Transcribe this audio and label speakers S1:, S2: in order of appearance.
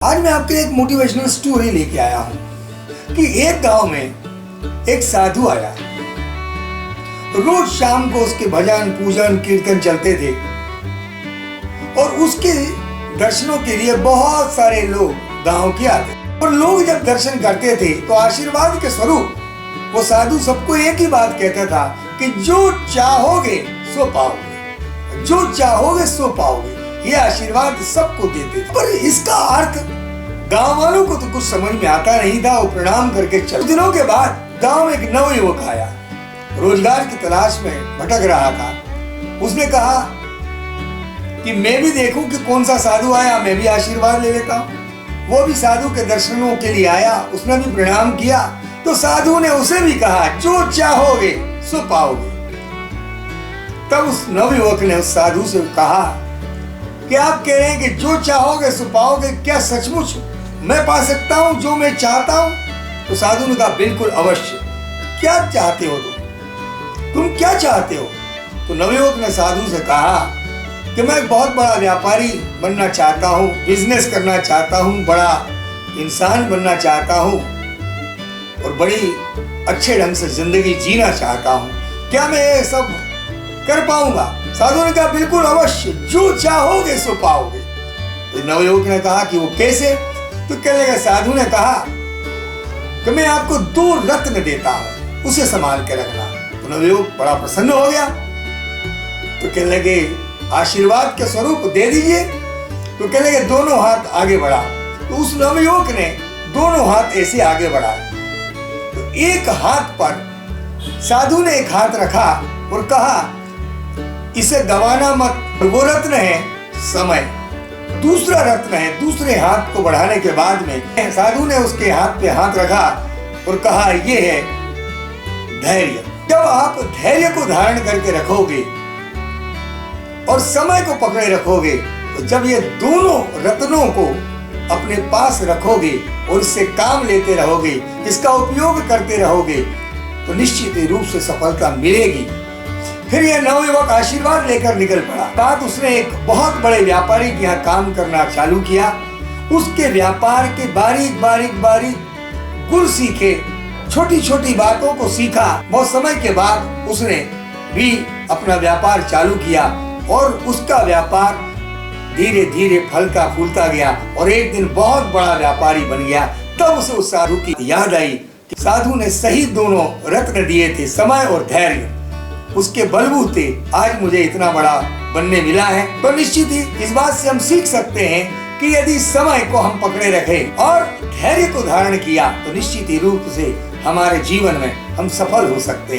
S1: आज मैं आपके लिए एक मोटिवेशनल स्टोरी लेके आया हूं कि एक गांव में एक साधु आया। रोज शाम को उसके भजन पूजन कीर्तन चलते थे और उसके दर्शनों के लिए बहुत सारे लोग गांव के आते। और लोग जब दर्शन करते थे तो आशीर्वाद के स्वरूप वो साधु सबको एक ही बात कहता था कि जो चाहोगे सो पाओगे, जो चाहोगे सो पाओगे। ये आशीर्वाद सबको देते थे। पर इसका अर्थ गांव वालों को तो कुछ समझ में आता नहीं था। वो प्रणाम करके चल। दिनों के बाद गांव में एक नवयुवक आया, रोजगार की तलाश में भटक रहा था। उसने कहा कि मैं भी देखूं कि कौन सा साधु आया, मैं भी आशीर्वाद ले लेता हूं। वो भी साधु के दर्शनों के लिए आया, उसने भी प्रणाम किया। तो साधु ने उसे भी कहा जो चाहोगे सो पाओगे। तब उस नवयुवक ने उस साधु से कहा कि आप कह रहे हैं कि जो चाहोगे सो पाओगे, क्या सचमुच मैं पा सकता हूं जो मैं चाहता हूं? तो साधु ने कहा बिल्कुल अवश्य। क्या चाहते हो तुम क्या चाहते हो? तो नवयुवक ने साधु से कहा कि मैं बहुत बड़ा व्यापारी बनना चाहता हूं, बिजनेस करना चाहता हूं, बड़ा इंसान बनना चाहता हूं और बड़ी अच्छे ढंग से जिंदगी जीना चाहता हूं। क्या मैं ये सब कर पाऊंगा? साधु ने कहा बिल्कुल अवश्य, जो चाहोगे सो पाओगे। तो नवयुवक ने कहा कि वो कैसे? तो कहने लगा, साधु ने कहा कि मैं आपको 2 रत्न देता हूं, उसे संभाल के रखना। तो नवयुवक बड़ा प्रसन्न हो गया। तो कहने लगे आशीर्वाद के स्वरूप दे दीजिए। तो कहने लगे दोनों हाथ आगे बढ़ा। तो उस नवयुवक ने दोनों हाथ ऐसे आगे बढ़ाए। तो एक हाथ पर साधु ने एक हाथ रखा और कहा इसे गवाना मत। वो रत्न है समय। दूसरा रत्न है, दूसरे हाथ को बढ़ाने के बाद में साधु ने उसके हाथ पे हाथ रखा और कहा ये है धैर्य। जब आप धैर्य को धारण करके रखोगे और समय को पकड़े रखोगे, तो जब ये दोनों रत्नों को अपने पास रखोगे और इससे काम लेते रहोगे, इसका उपयोग करते रहोगे, तो निश्चित रूप से सफलता मिलेगी। फिर यह नवयुवक आशीर्वाद लेकर निकल पड़ा। बाद उसने एक बहुत बड़े व्यापारी के यहाँ काम करना चालू किया। उसके व्यापार के बारीक गुर सीखे, छोटी छोटी बातों को सीखा। बहुत समय के बाद उसने भी अपना व्यापार चालू किया और उसका व्यापार धीरे धीरे फलता फूलता गया और एक दिन बहुत बड़ा व्यापारी बन गया। तब उसे उस साधु की याद आई कि साधु ने सही दोनों रत्न दिए थे, समय और धैर्य। उसके बलबूते आज मुझे इतना बड़ा बनने मिला है। तो निश्चित ही इस बात से हम सीख सकते हैं कि यदि समय को हम पकड़े रखें और धैर्य को धारण किया, तो निश्चित ही रूप से हमारे जीवन में हम सफल हो सकते हैं।